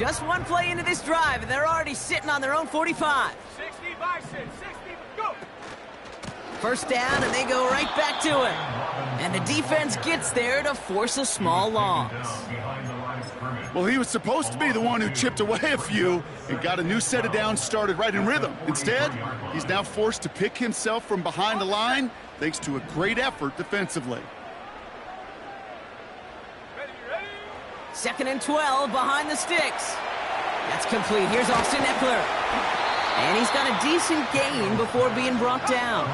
Just one play into this drive, and they're already sitting on their own 45. 60 by 6, 60, go! First down, and they go right back to it. And the defense gets there to force a small loss. Well, he was supposed to be the one who chipped away a few and got a new set of downs started right in rhythm. Instead, he's now forced to pick himself from behind the line thanks to a great effort defensively. Second and 12 behind the sticks. That's complete. Here's Austin Eckler. And he's got a decent gain before being brought down.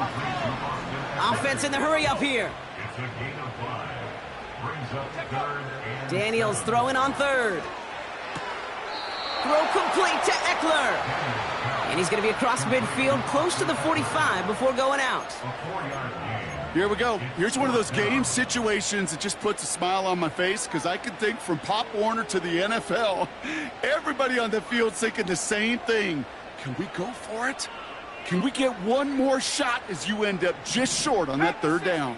Offense in the hurry up here. Daniels throwing on third. Throw complete to Eckler. And he's going to be across midfield close to the 45 before going out. Here we go. Here's one of those game situations that just puts a smile on my face because I can think from Pop Warner to the NFL. Everybody on the field thinking the same thing. Can we go for it? Can we get one more shot as you end up just short on that third down?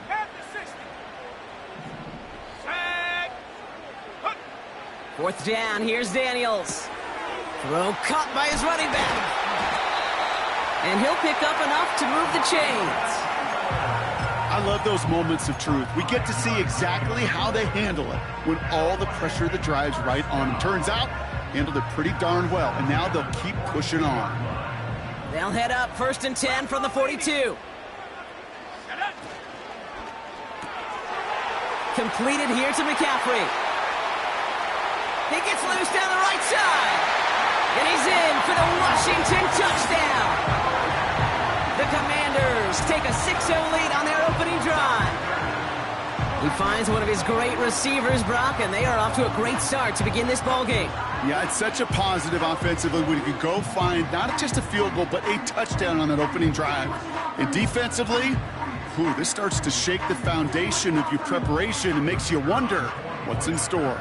Fourth down, here's Daniels. Throw caught by his running back. And he'll pick up enough to move the chains. I love those moments of truth. We get to see exactly how they handle it when all the pressure that drives right on them. Turns out, handled it pretty darn well, and now they'll keep pushing on. They'll head up first and 10 from the 42. Completed here to McCaffrey. He gets loose down the right side. And he's in for the Washington touchdown. The Commanders take a 6-0 lead on their opening drive. He finds one of his great receivers, Brock, and they are off to a great start to begin this ballgame. Yeah, it's such a positive offensively when you can go find not just a field goal, but a touchdown on that opening drive. And defensively, this starts to shake the foundation of your preparation and makes you wonder what's in store.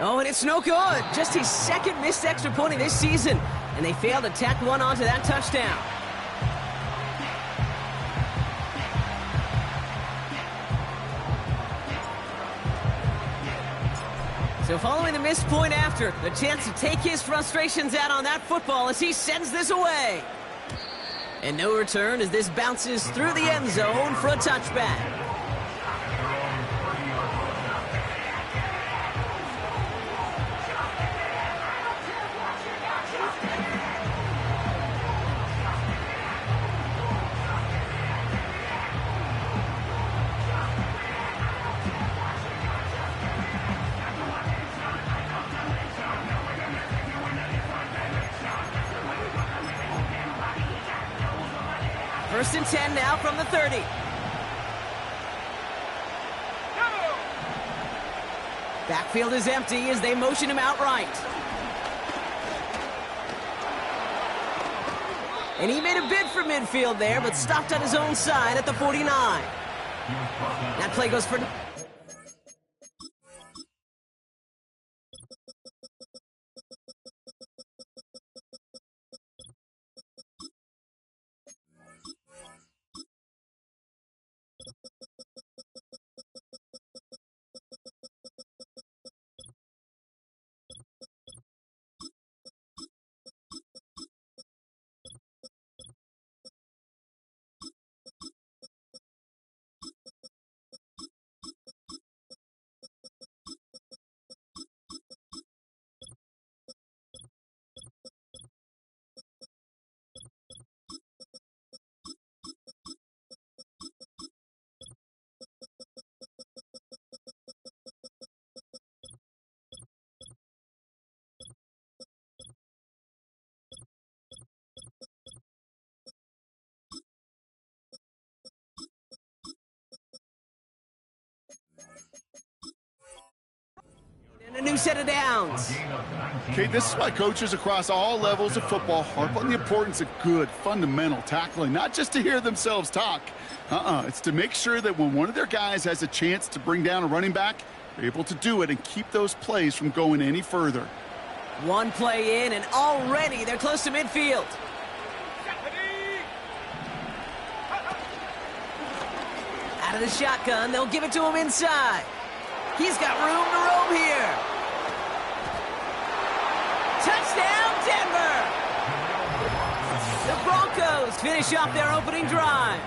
Oh, and it's no good. Just his second missed extra point of this season. And they failed to tack one onto that touchdown. So following the missed point after, the chance to take his frustrations out on that football as he sends this away. And no return as this bounces through the end zone for a touchback. First and 10 now from the 30. Backfield is empty as they motion him out right. And he made a bid for midfield there, but stopped on his own side at the 49. That play goes for... A new set of downs. Okay, this is why coaches across all levels of football harp on the importance of good, fundamental tackling, not just to hear themselves talk. It's to make sure that when one of their guys has a chance to bring down a running back, they're able to do it and keep those plays from going any further. One play in, and already they're close to midfield. Out of the shotgun, they'll give it to him inside. He's got room to roam here. Touchdown, Denver! The Broncos finish off their opening drive.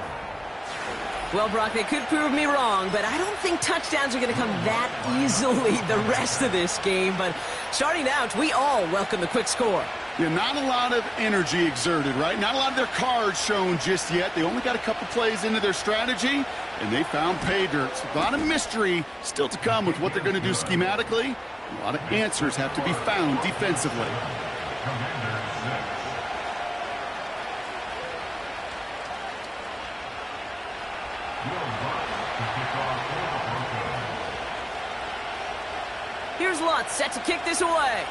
Well, Brock, they could prove me wrong, but I don't think touchdowns are going to come that easily the rest of this game. But starting out, we all welcome the quick score. Yeah, not a lot of energy exerted, right? Not a lot of their cards shown just yet. They only got a couple plays into their strategy, and they found pay dirt. A lot of mystery still to come with what they're going to do schematically. A lot of answers have to be found defensively. Here's Lutz set to kick this away.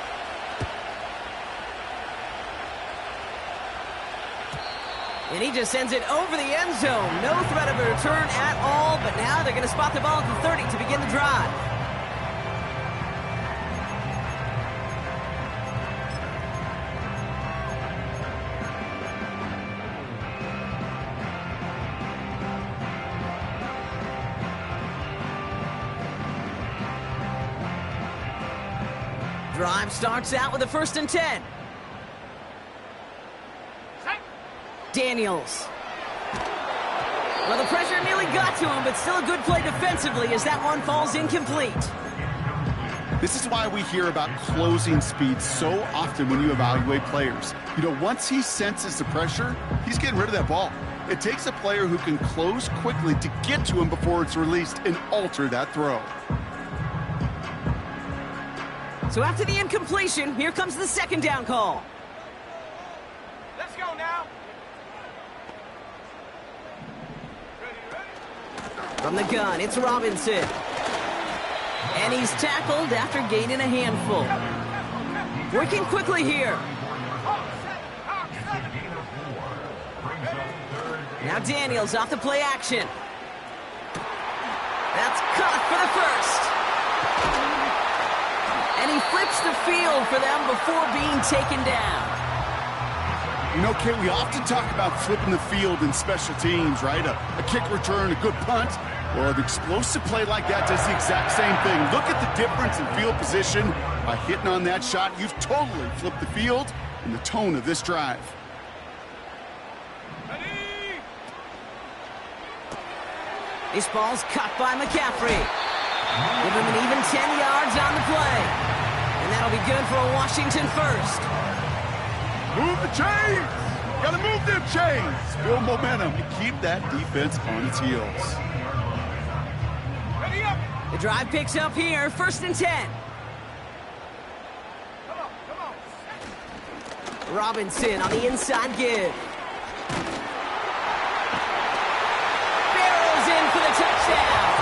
And he just sends it over the end zone. No threat of a return at all, but now they're going to spot the ball at the 30 to begin the drive. Drive starts out with a 1st and 10. Daniels. Well, the pressure nearly got to him, but still a good play defensively as that one falls incomplete. This is why we hear about closing speed so often when you evaluate players. You know, once he senses the pressure, he's getting rid of that ball. It takes a player who can close quickly to get to him before it's released and alter that throw. So after the incompletion, here comes the 2nd down call. Let's go now. From the gun, it's Robinson. And he's tackled after gaining a handful. Working quickly here. Now Daniels off the play action. That's caught for the 1st. And he flips the field for them before being taken down. You know, Kate, we often talk about flipping the field in special teams, right? A kick return, a good punt. Well, an explosive play like that does the exact same thing. Look at the difference in field position. By hitting on that shot, you've totally flipped the field and the tone of this drive. This ball's caught by McCaffrey. Give him an even 10 yards on the play. And that'll be good for a Washington 1st. Move the chains! Gotta move them chains! Build momentum and keep that defense on its heels. Ready up. The drive picks up here, 1st and 10. Come on. Robinson on the inside give. Barrels in for the touchdown.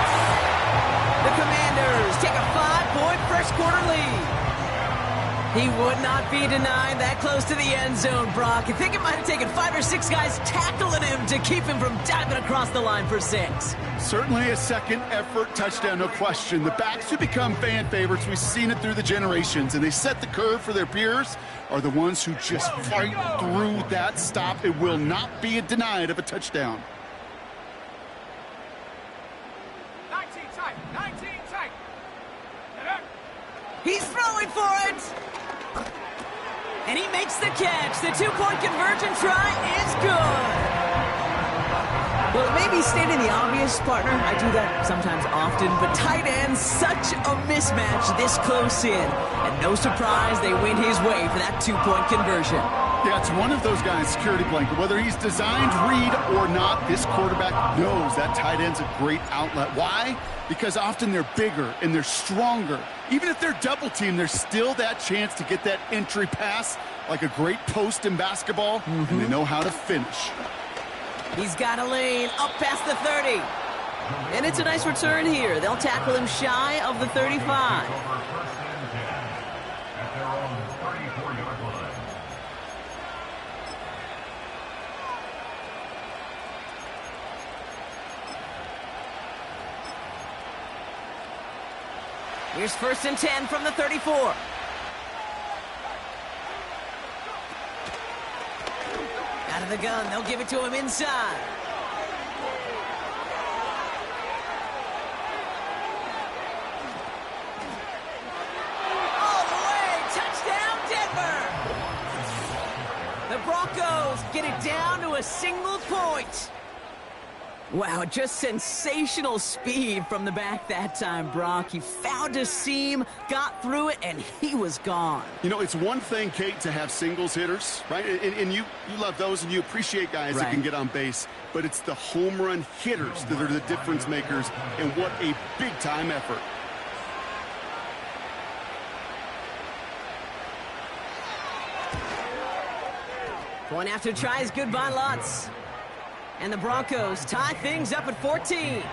The Commanders take a 5-point first-quarter lead. He would not be denied that close to the end zone, Brock. I think it might have taken 5 or 6 guys tackling him to keep him from diving across the line for 6. Certainly a second-effort touchdown, no question. The backs who become fan favorites, we've seen it through the generations, and they set the curve for their peers, are the ones who just fight through that stop. It will not be denied of a touchdown. 19 tight. 19 tight. He's throwing for it. And he makes the catch. The 2-point conversion try is good. Well, it may be stating the obvious, partner. I do that sometimes often, but tight ends, such a mismatch this close in. And no surprise, they win his way for that 2-point conversion. Yeah, it's one of those guys, security blanket. Whether he's designed read or not, this quarterback knows that tight end's a great outlet. Why? Because often they're bigger and they're stronger. Even if they're double teamed, there's still that chance to get that entry pass like a great post in basketball, and they know how to finish. He's got a lane up past the 30. And it's a nice return here. They'll tackle him shy of the 35. Here's 1st and 10 from the 34. Out of the gun, they'll give it to him inside. Eagles get it down to a single point. Wow, just sensational speed from the back that time, Brock. He found a seam, got through it, and he was gone. You know, it's one thing, Kate, to have singles hitters, right? And you love those, and you appreciate guys that can get on base. But it's the home run hitters that are the difference makers, and what a big-time effort. Point after try is good by Lutz. And the Broncos tie things up at 14.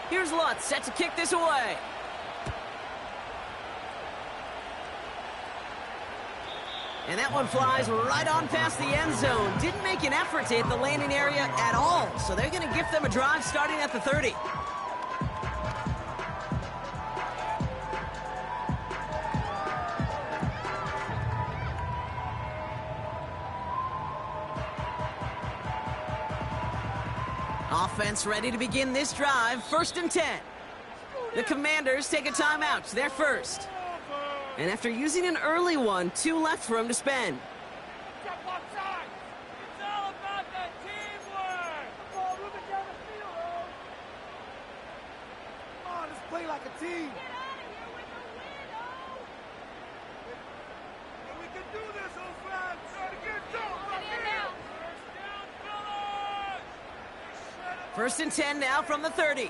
Here's Lutz set to kick this away. And that one flies right on past the end zone. Didn't make an effort to hit the landing area at all. So they're going to give them a drive starting at the 30. Offense ready to begin this drive. 1st and 10. The Commanders take a timeout. They're first. And after using an early one, 2 left for him to spend. Step offside. It's all about the teamwork. Come on, move it down the field, oh. Come on, let's play like a team. Get out of here with the win, oh. And we can do this, old fans. Try to get down right here. First down, fellas. 1st and 10 now from the 30.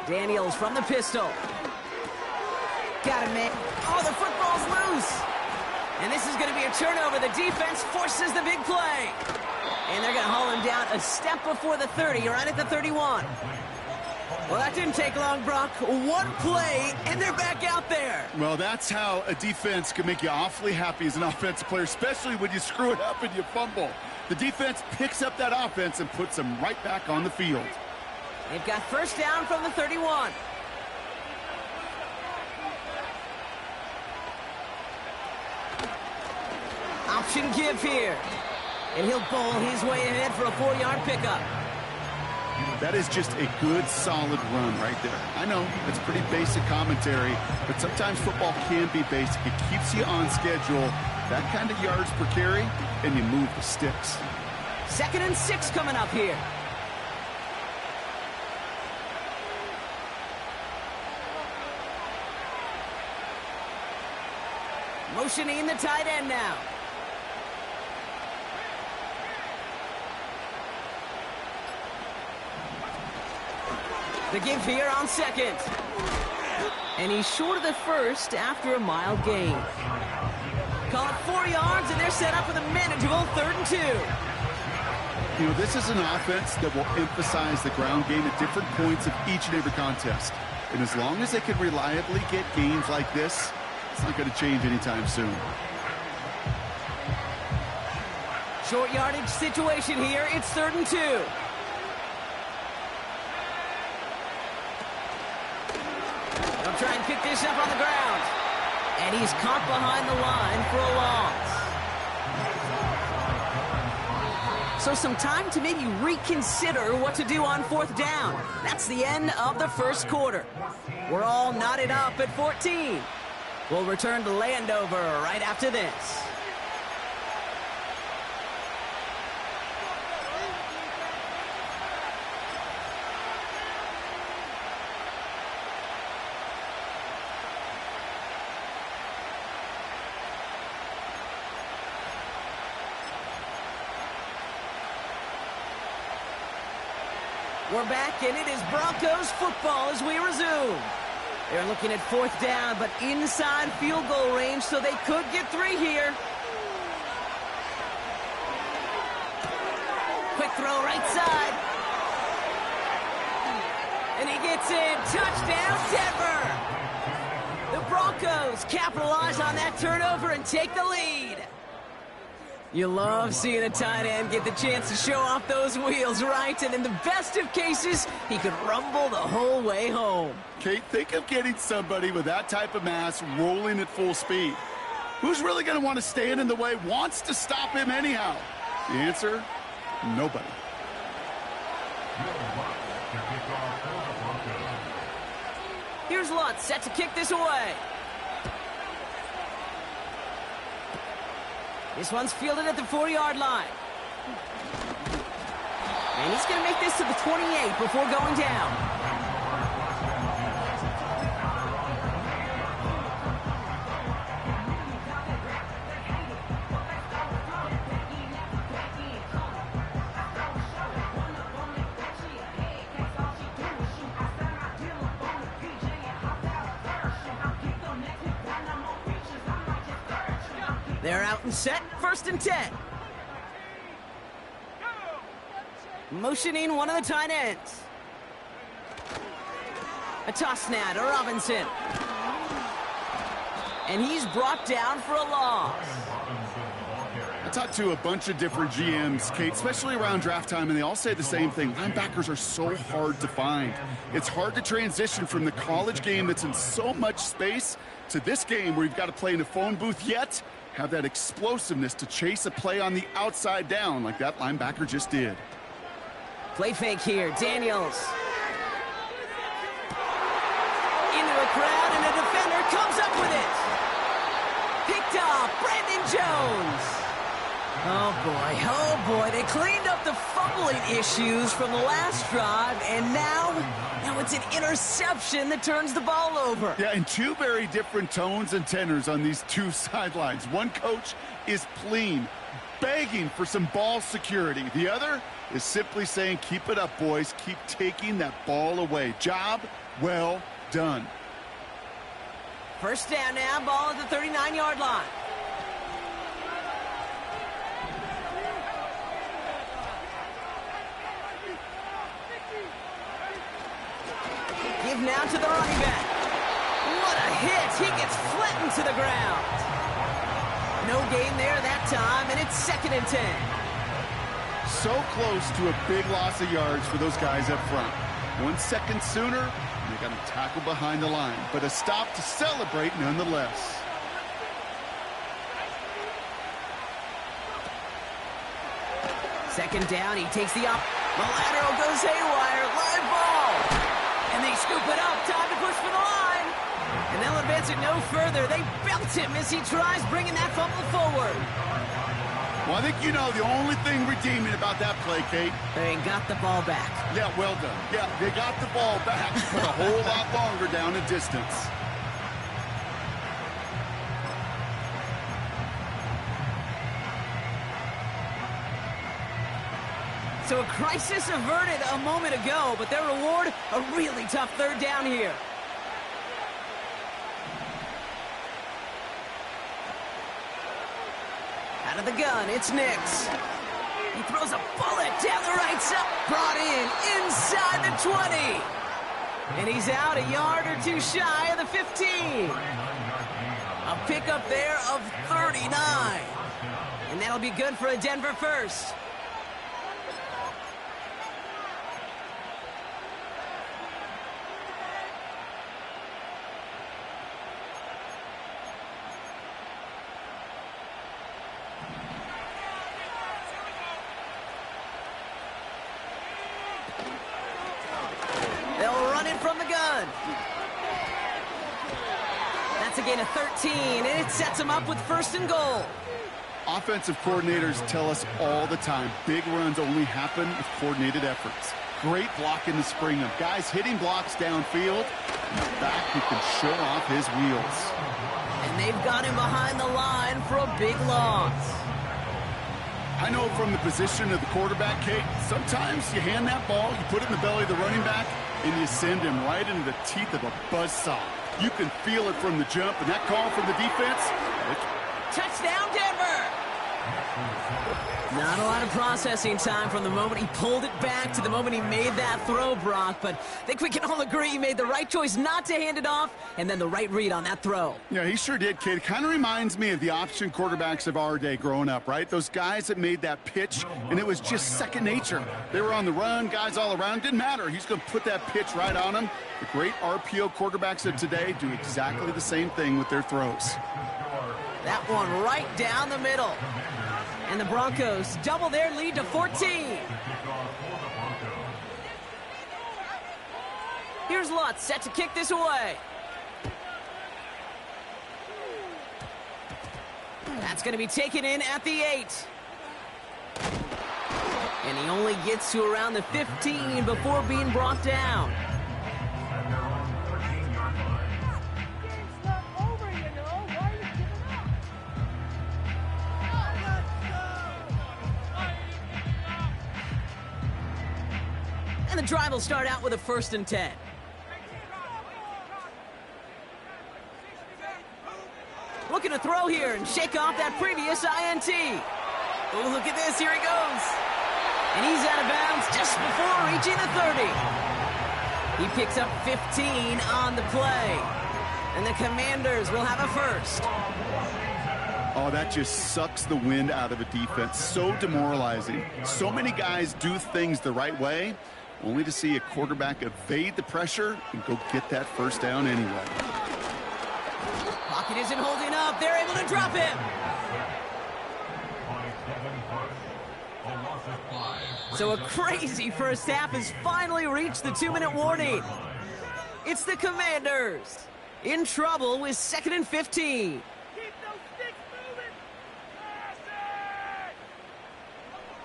Daniels from the pistol. Got him, man. Oh, the football's loose. And this is going to be a turnover. The defense forces the big play. And they're going to haul him down a step before the 30, right at the 31. Well, that didn't take long, Brock. One play, and they're back out there. Well, that's how a defense can make you awfully happy as an offensive player, especially when you screw it up and you fumble. The defense picks up that offense and puts them right back on the field. They've got 1st down from the 31. Option give here. And he'll bowl his way ahead for a 4-yard pickup. That is just a good, solid run right there. I know, it's pretty basic commentary, but sometimes football can be basic. It keeps you on schedule, that kind of yards per carry, and you move the sticks. 2nd and 6 coming up here. Motioning the tight end now. The give here on 2nd. And he's short of the 1st after a mild gain. Call it 4 yards, and they're set up with a manageable 3rd and 2. You know, this is an offense that will emphasize the ground game at different points of each and every contest. And as long as they can reliably get gains like this, it's not going to change anytime soon. Short yardage situation here. It's 3rd and 2. They'll try and pick this up on the ground. And he's caught behind the line for a loss. So some time to maybe reconsider what to do on 4th down. That's the end of the 1st quarter. We're all knotted up at 14. We'll return to Landover right after this. We're back, and it is Broncos football as we resume. They're looking at 4th down, but inside field goal range, so they could get 3 here. Quick throw right side. And he gets in. Touchdown, Denver. The Broncos capitalize on that turnover and take the lead. You love seeing a tight end get the chance to show off those wheels, right? And in the best of cases, he could rumble the whole way home. Kate, think of getting somebody with that type of mass rolling at full speed. Who's really going to want to stand in the way, wants to stop him anyhow? The answer, nobody. Here's Lutz, set to kick this away. This one's fielded at the 40-yard line. And he's going to make this to the 28 before going down. They're out and set, 1st and 10. Motioning one of the tight ends. A toss now to Robinson. And he's brought down for a loss. I talked to a bunch of different GMs, Kate, especially around draft time, and they all say the same thing. Linebackers are so hard to find. It's hard to transition from the college game that's in so much space to this game where you've got to play in a phone booth, yet have that explosiveness to chase a play on the outside down like that linebacker just did. Play fake here, Daniels. Into a crowd, and a defender comes up with it. Picked off, Brandon Jones. Oh boy, they cleaned up the fumbling issues from the last drive, and now it's an interception that turns the ball over. Yeah, and two very different tones and tenors on these two sidelines. One coach is pleading, begging for some ball security. The other is simply saying, keep it up, boys. Keep taking that ball away. Job well done. 1st down now, ball at the 39-yard line. Give now to the running back. What a hit. He gets flattened to the ground. No gain there that time, and it's 2nd and 10. So close to a big loss of yards for those guys up front. 1 second sooner, and they got to tackle behind the line. But a stop to celebrate nonetheless. Second down, he takes the up. The lateral goes haywire. Live ball. And they scoop it up. Time to push for the line. And they'll advance it no further. They belt him as he tries bringing that fumble forward. Well, I think you know the only thing redeeming about that play, Kate. They got the ball back. Yeah, well done. Yeah, they got the ball back, but a whole lot longer down the distance. So a crisis averted a moment ago, but their reward, a really tough 3rd down here. Out of the gun, it's Nix. He throws a bullet down the right side. Brought in inside the 20. And he's out a yard or two shy of the 15. A pickup there of 39. And that'll be good for a Denver first. They'll run it from the gun. That's a gain of 13, and it sets them up with 1st and goal. Offensive coordinators tell us all the time, big runs only happen with coordinated efforts. Great block in the spring of guys hitting blocks downfield, and a back who can show off his wheels. And they've got him behind the line for a big loss. I know from the position of the quarterback, Kate, sometimes you hand that ball, you put it in the belly of the running back, and you send him right into the teeth of a buzzsaw. You can feel it from the jump, and that call from the defense. Touchdown, Denver! Not a lot of processing time from the moment he pulled it back to the moment he made that throw, Brock. But I think we can all agree he made the right choice not to hand it off, and then the right read on that throw. Yeah, he sure did, kid. Kind of reminds me of the option quarterbacks of our day growing up, right? Those guys that made that pitch, and it was just second nature. They were on the run, guys all around. Didn't matter. He's going to put that pitch right on them. The great RPO quarterbacks of today do exactly the same thing with their throws. That one right down the middle. And the Broncos double their lead to 14. Here's Lutz set to kick this away. That's going to be taken in at the 8. And he only gets to around the 15 before being brought down. And the drive will start out with a 1st and 10. Looking to throw here and shake off that previous INT. Oh, look at this. Here he goes. And he's out of bounds just before reaching the 30. He picks up 15 on the play. And the Commanders will have a 1st. Oh, that just sucks the wind out of a defense. So demoralizing. So many guys do things the right way, only to see a quarterback evade the pressure and go get that 1st down anyway. Pocket isn't holding up. They're able to drop him. So a crazy first half has finally reached the 2-minute warning. It's the Commanders in trouble with 2nd and 15. Keep those sticks moving.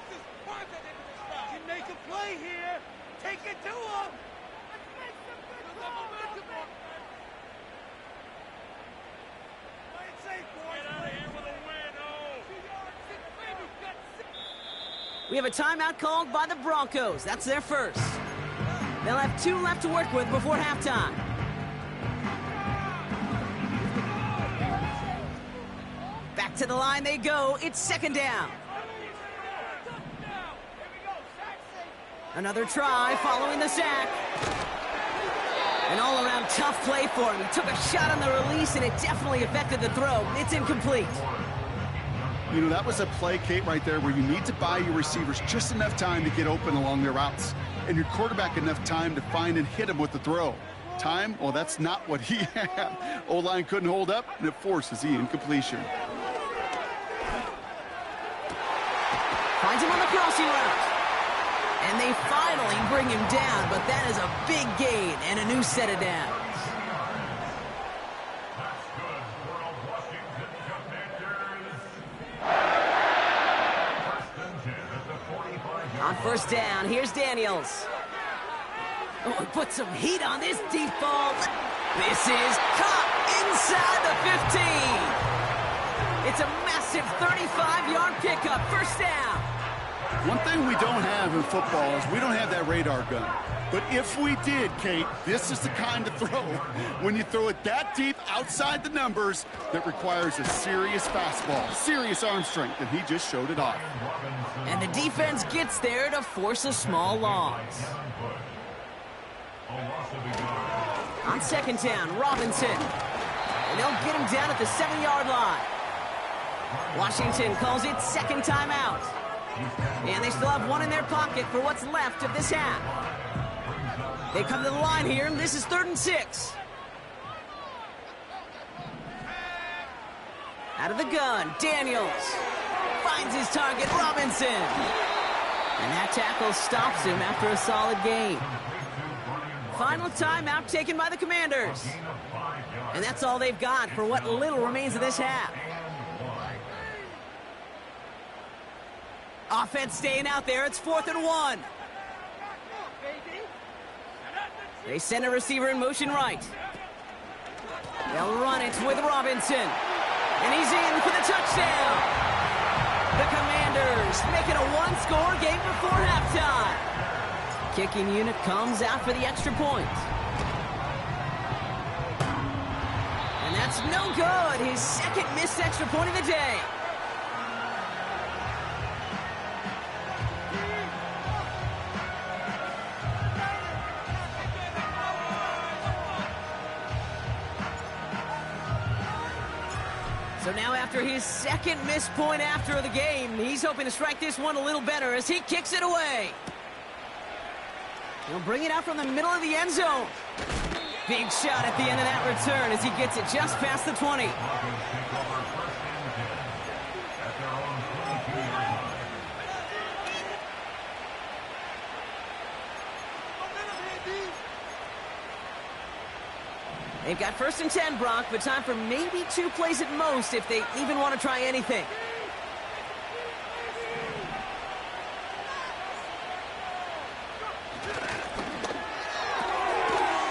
You can make a play here. Take it to him. Let's make some good momentum. Play it safe, boys. Get out of here with a win, We have a timeout called by the Broncos. That's their 1st. They'll have 2 left to work with before halftime. Back to the line they go. It's 2nd down. Another try following the sack. An all-around tough play for him. He took a shot on the release, and it definitely affected the throw. It's incomplete. You know, that was a play, Kate, right there where you need to buy your receivers just enough time to get open along their routes, and your quarterback enough time to find and hit him with the throw. Time? Well, that's not what he had. O-line couldn't hold up, and it forces the incompletion. Finds him on the crossing route. And they finally bring him down, but that is a big gain and a new set of downs. On 1st down, here's Daniels. Oh, he put some heat on this deep ball. This is caught inside the 15. It's a massive 35-yard pickup, 1st down. One thing we don't have in football is we don't have that radar gun. But if we did, Kate, this is the kind of throw, when you throw it that deep outside the numbers, that requires a serious fastball, serious arm strength, and he just showed it off. And the defense gets there to force a small loss. On 2nd down, Robinson. And they'll get him down at the 7-yard line. Washington calls it 2nd timeout. And they still have 1 in their pocket for what's left of this half. They come to the line here, and this is 3rd and 6. Out of the gun, Daniels finds his target, Robinson. And that tackle stops him after a solid gain. Final timeout taken by the Commanders. And that's all they've got for what little remains of this half. Offense staying out there. It's 4th and 1. They send a receiver in motion right. They'll run it with Robinson. And he's in for the touchdown. The Commanders make it a 1-score game before halftime. Kicking unit comes out for the extra point. And that's no good. His 2nd missed extra point of the day. So now after his second missed point after the game, he's hoping to strike this one a little better as he kicks it away. He'll bring it out from the middle of the end zone. Big shot at the end of that return as he gets it just past the 20. They've got 1st and 10, Brock, but time for maybe 2 plays at most if they even want to try anything.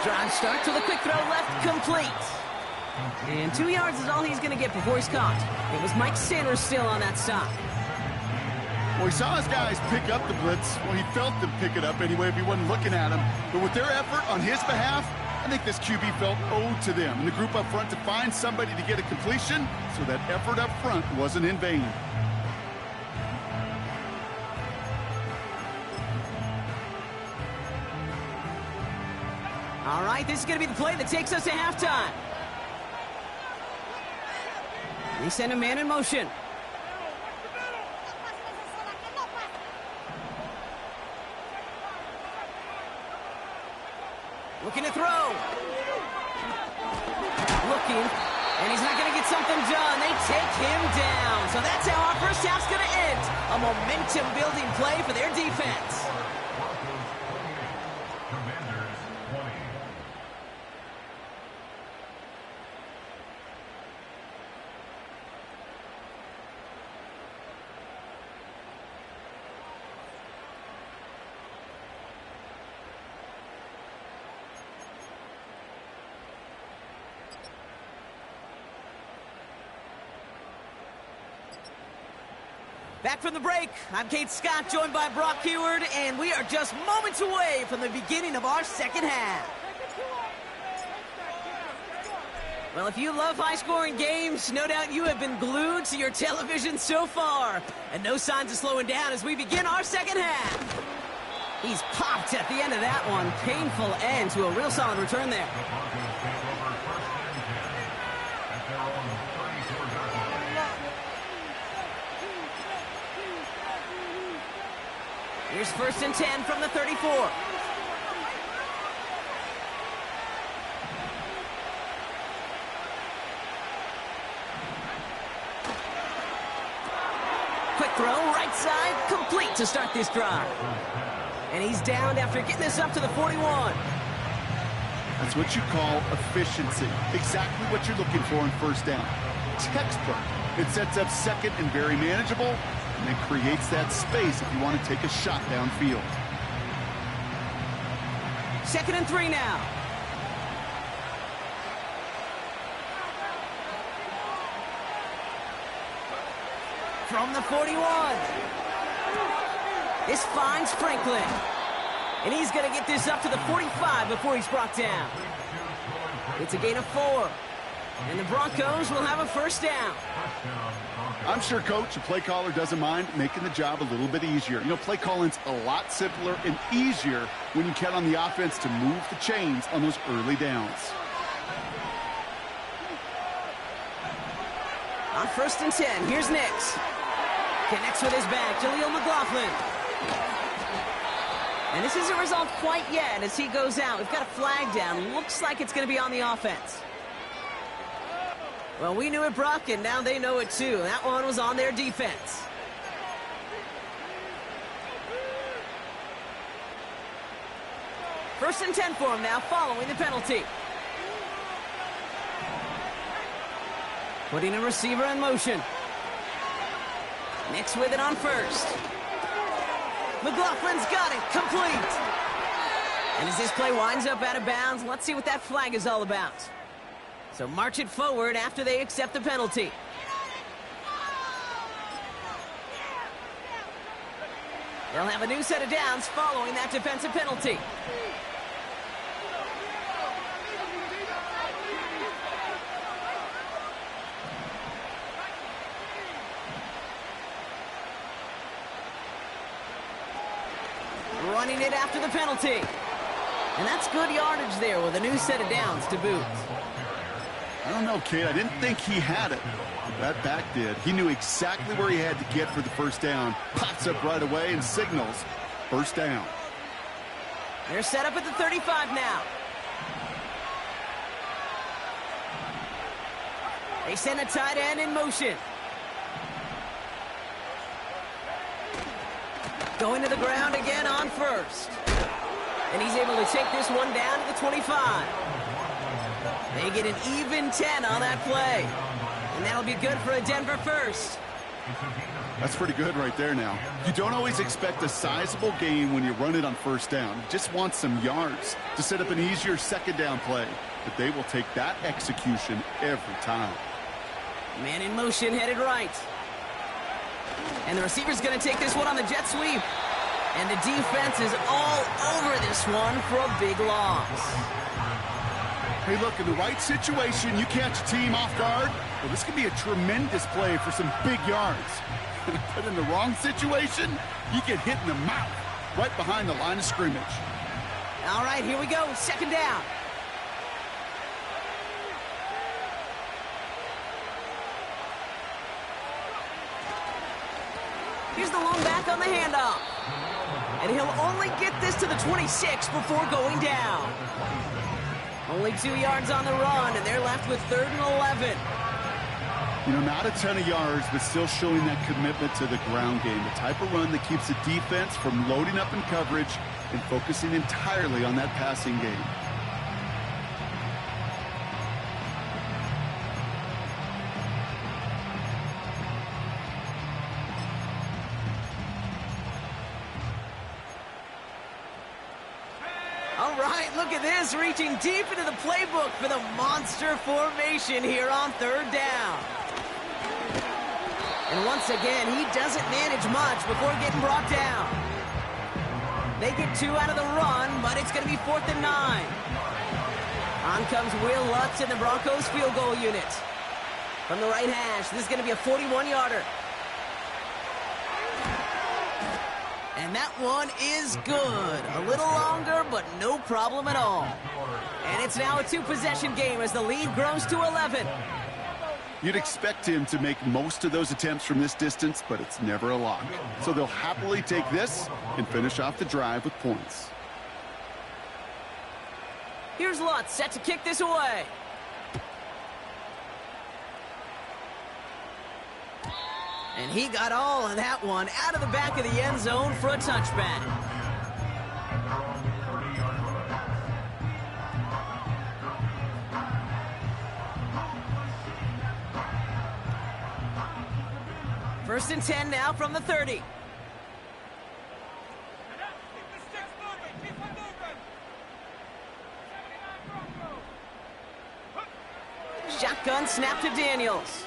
Drive start to the quick throw left, complete. And 2 yards is all he's going to get before he's caught. It was Mike Sanders still on that stop. Well, he saw his guys pick up the blitz. Well, he felt them pick it up anyway if he wasn't looking at him. But with their effort on his behalf, I think this QB felt owed to them and the group up front to find somebody to get a completion, so that effort up front wasn't in vain. All right, this is going to be the play that takes us to halftime. They send a man in motion. Looking to throw. Looking, and he's not going to get something done. They take him down. So that's how our first half's going to end. A momentum-building play for their defense. Back from the break, I'm Kate Scott, joined by Brock Heward, and we are just moments away from the beginning of our second half. Well, if you love high-scoring games, no doubt you have been glued to your television so far. And no signs of slowing down as we begin our second half. He's popped at the end of that one. Painful end to a real solid return there. Here's 1st and 10 from the 34. Quick throw, right side, complete to start this drive. And he's downed after getting this up to the 41. That's what you call efficiency. Exactly what you're looking for in 1st down. Textbook. It sets up 2nd and very manageable. And it creates that space if you want to take a shot downfield. 2nd and 3 now. From the 41. This finds Franklin. And he's going to get this up to the 45 before he's brought down. It's a gain of 4. And the Broncos will have a 1st down. I'm sure, Coach, the play caller doesn't mind making the job a little bit easier. You know, play calling's a lot simpler and easier when you count on the offense to move the chains on those early downs. On 1st and 10, here's Nix. Connects with his back, Jaleel McLaughlin. And this isn't resolved quite yet as he goes out. We've got a flag down. Looks like it's going to be on the offense. Well, we knew it, Brock, and now they know it too. That one was on their defense. First and 10 for him now, following the penalty. Putting a receiver in motion. Nix with it on 1st. McLaughlin's got it, complete. And as this play winds up out of bounds, let's see what that flag is all about. So march it forward after they accept the penalty. They'll have a new set of downs following that defensive penalty. Running it after the penalty. And that's good yardage there with a new set of downs to boot. I don't know, kid. I didn't think he had it. That back did. He knew exactly where he had to get for the first down. Pops up right away and signals first down. They're set up at the 35 now. They send a tight end in motion. Going to the ground again on first. And he's able to take this one down to the 25. They get an even 10 on that play. And that'll be good for a Denver first. That's pretty good right there now. You don't always expect a sizable gain when you run it on first down. You just want some yards to set up an easier second down play. But they will take that execution every time. Man in motion, headed right. And the receiver's going to take this one on the jet sweep. And the defense is all over this one for a big loss. Hey, look, in the right situation, you catch a team off guard. Well, this could be a tremendous play for some big yards. But in the wrong situation, you get hit in the mouth right behind the line of scrimmage. All right, here we go. Second down. Here's the lone back on the handoff. And he'll only get this to the 26 before going down. Only 2 yards on the run, and they're left with 3rd and 11. You know, not a ton of yards, but still showing that commitment to the ground game. The type of run that keeps the defense from loading up in coverage and focusing entirely on that passing game. All right, look at this, reaching deep into the playbook for the monster formation here on 3rd down. And once again, he doesn't manage much before getting brought down. They get 2 out of the run, but it's going to be 4th and 9. On comes Will Lutz in the Broncos field goal unit. From the right hash, this is going to be a 41-yarder. And that one is good. A little longer, but no problem at all. And it's now a 2-possession game as the lead grows to 11. You'd expect him to make most of those attempts from this distance, but it's never a lock. So they'll happily take this and finish off the drive with points. Here's Lutz set to kick this away. And he got all of that one out of the back of the end zone for a touchback. First and 10 now from the 30. Shotgun snap to Daniels.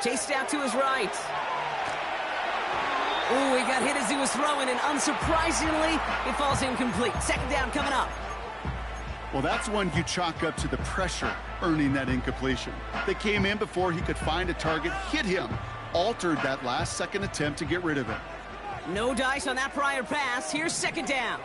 Chased out to his right. Ooh, he got hit as he was throwing, and unsurprisingly, it falls incomplete. Second down coming up. Well, that's one you chalk up to the pressure earning that incompletion. They came in before he could find a target, hit him, altered that last-second attempt to get rid of it. No dice on that prior pass. Here's second down.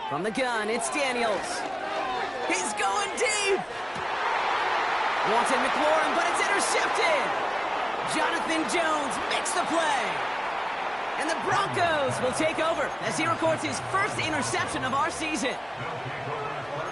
From the gun, it's Daniels. He's going deep. Wanted McLaurin, but it's intercepted. Jonathan Jones makes the play. And the Broncos will take over as he records his first interception of our season.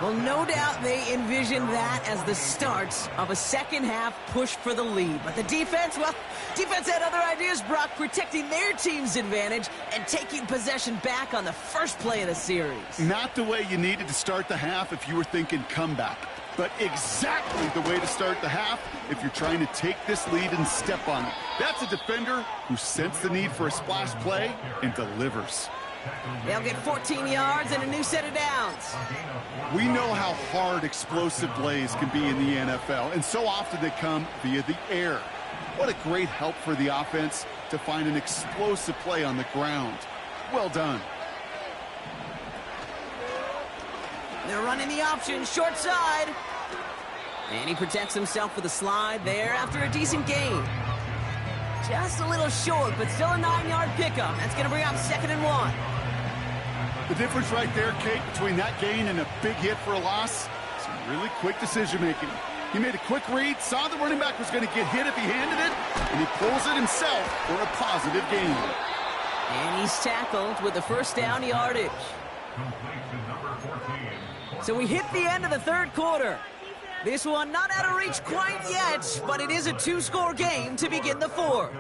Well, no doubt they envisioned that as the start of a second-half push for the lead. But the defense, well, defense had other ideas, Brock, protecting their team's advantage and taking possession back on the first play of the series. Not the way you needed to start the half if you were thinking comeback, but exactly the way to start the half if you're trying to take this lead and step on it. That's a defender who sensed the need for a splash play and delivers. They'll get 14 yards and a new set of downs. We know how hard explosive plays can be in the NFL, and so often they come via the air. What a great help for the offense to find an explosive play on the ground. Well done. They're running the option, short side. And he protects himself with a slide there after a decent gain. Just a little short, but still a 9-yard pickup. That's going to bring up 2nd and 1. The difference right there, Kate, between that gain and a big hit for a loss, some really quick decision-making. He made a quick read, saw the running back was going to get hit if he handed it, and he pulls it himself for a positive gain. And he's tackled with the first down yardage. So we hit the end of the 3rd quarter. This one not out of reach quite yet, but it is a 2-score game to begin the 4th.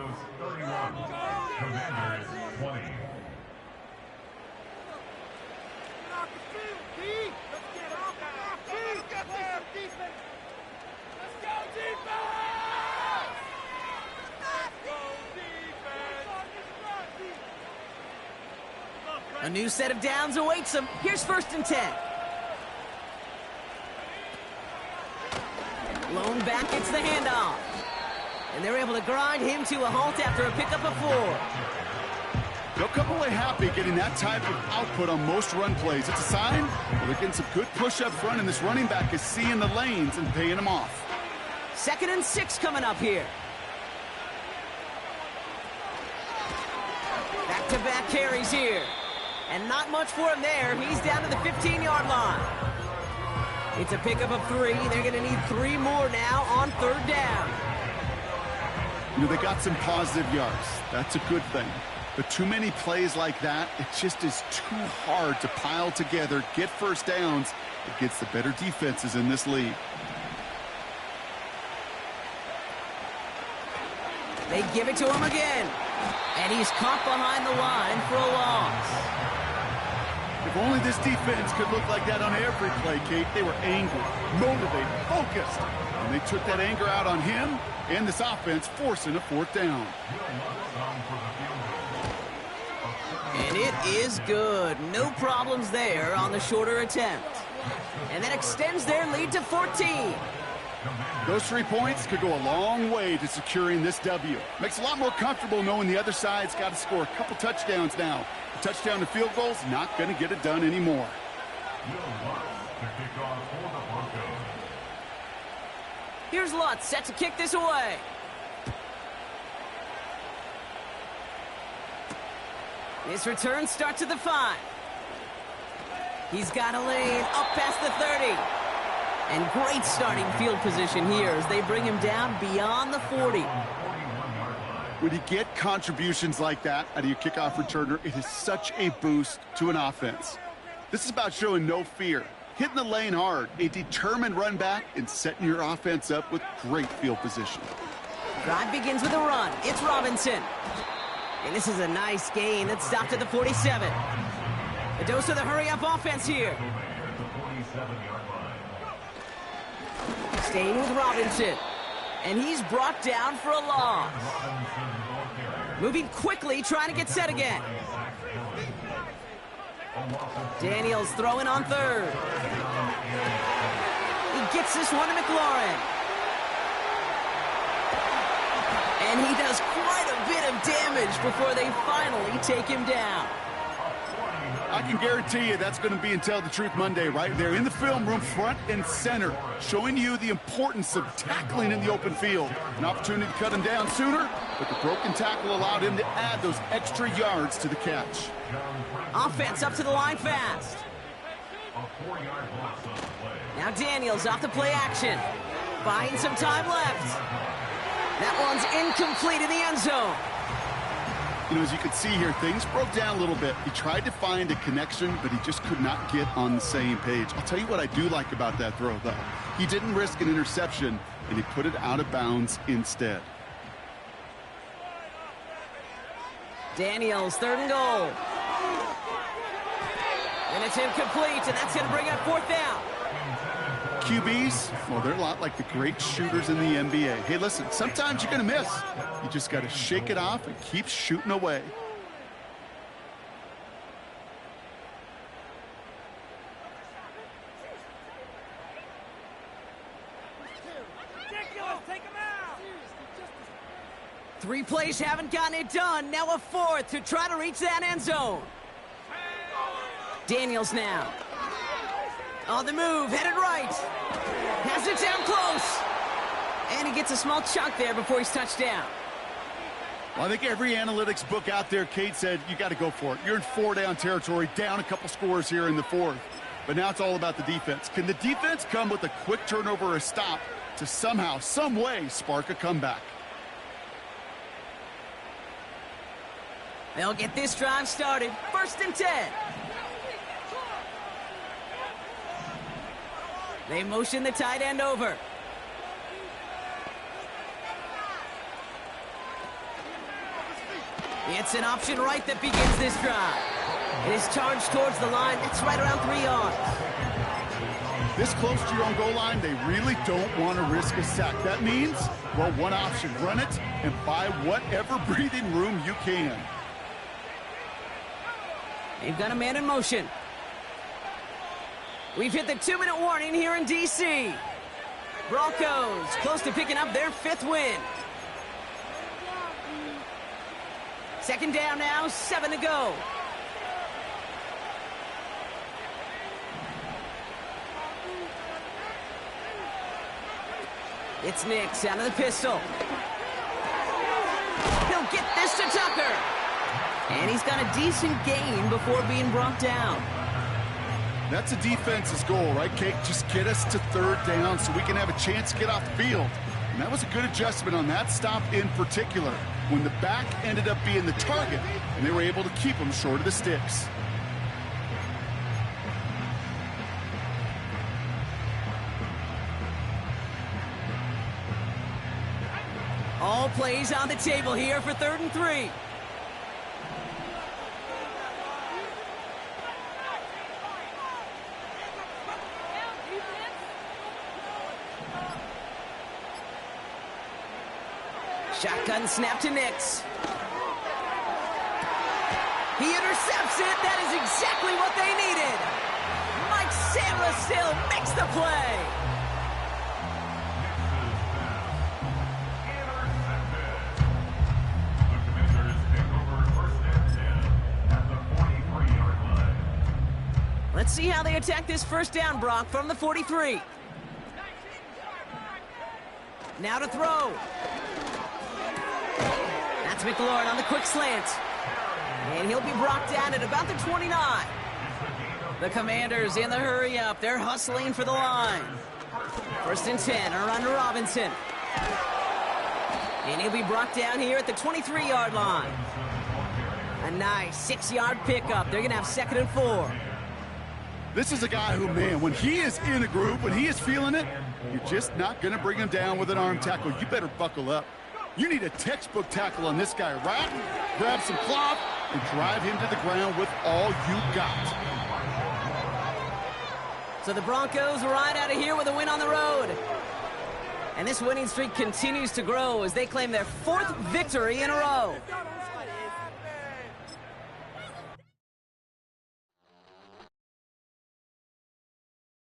A new set of downs awaits him. Here's 1st and 10. Lone back gets the handoff. And they're able to grind him to a halt after a pickup of 4. They'll come away happy getting that type of output on most run plays. It's a sign they're getting some good push up front, and this running back is seeing the lanes and paying them off. 2nd and 6 coming up here. Back-to-back carries here. And not much for him there. He's down to the 15-yard line. It's a pickup of 3. They're going to need 3 more now on 3rd down. You know, they got some positive yards. That's a good thing. But too many plays like that, it just is too hard to pile together, get 1st downs against the better defenses in this league. They give it to him again. And he's caught behind the line for a loss. If only this defense could look like that on every play, Kate. They were angry, motivated, focused. And they took that anger out on him and this offense, forcing a 4th down. And it is good. No problems there on the shorter attempt. And that extends their lead to 14. Those 3 points could go a long way to securing this W. Makes it a lot more comfortable knowing the other side's got to score a couple touchdowns now. A touchdown to field goal's not going to get it done anymore. Here's Lutz set to kick this away. This return starts at the 5. He's got a lane up past the 30. And great starting field position here as they bring him down beyond the 40. When you get contributions like that out of your kickoff returner, it is such a boost to an offense. This is about showing no fear, hitting the lane hard, a determined run back, and setting your offense up with great field position. Drive begins with a run. It's Robinson. And this is a nice gain that stopped at the 47. A dose of the hurry-up offense here. Staying with Robinson. And he's brought down for a loss. Moving quickly, trying to get set again. Daniels throwing on 3rd. He gets this one to McLaurin. And he does quite a bit of damage before they finally take him down. I can guarantee you that's going to be in Tell the Truth Monday right there in the film room, front and center, showing you the importance of tackling in the open field. An opportunity to cut him down sooner, but the broken tackle allowed him to add those extra yards to the catch. Offense up to the line fast. Now Daniels off the play action. Buying some time left. That one's incomplete in the end zone. You know, as you can see here, things broke down a little bit. He tried to find a connection, but he just could not get on the same page. I'll tell you what I do like about that throw, though. He didn't risk an interception, and he put it out of bounds instead. Daniels, 3rd and goal. And it's incomplete, and that's going to bring up 4th down. QBs, well, they're a lot like the great shooters in the NBA. Hey, listen, sometimes you're going to miss. You just got to shake it off and keep shooting away. Ridiculous! Take him out! 3 plays haven't gotten it done. Now a 4th to try to reach that end zone. Daniels now. On the move, headed right. Has it down close. And he gets a small chunk there before he's touched down. I think every analytics book out there, Kate, said you got to go for it. You're in 4-down territory, down a couple scores here in the fourth. But now it's all about the defense. Can the defense come with a quick turnover or a stop to somehow, some way, spark a comeback? They'll get this drive started. 1st and 10. They motion the tight end over. It's an option right that begins this drive. It is charged towards the line. That's right around 3 yards. This close to your own goal line, they really don't want to risk a sack. That means, well, one option, run it and buy whatever breathing room you can. They've got a man in motion. We've hit the 2-minute warning here in D.C. Broncos close to picking up their 5th win. 2nd down now, 7 to go. It's Nix out of the pistol. He'll get this to Tucker. And he's got a decent gain before being brought down. That's a defense's goal, right, Kate? Just get us to 3rd down so we can have a chance to get off the field. And that was a good adjustment on that stop in particular, when the back ended up being the target, and they were able to keep him short of the sticks. All plays on the table here for 3rd and 3. Shotgun snap to Nix. He intercepts it. That is exactly what they needed. Mike Samuel makes the play. Let's see how they attack this 1st down, Brock, from the 43. Now to throw. That's McLaurin on the quick slant. And he'll be brought down at about the 29. The Commanders in the hurry up. They're hustling for the line. 1st and 10, a run to Robinson. And he'll be brought down here at the 23-yard line. A nice 6-yard pickup. They're going to have 2nd and 4. This is a guy who, man, when he is in a group, when he is feeling it, you're just not going to bring him down with an arm tackle. You better buckle up. You need a textbook tackle on this guy, right? Grab some cloth and drive him to the ground with all you got. So the Broncos ride out of here with a win on the road. And this winning streak continues to grow as they claim their 4th victory in a row.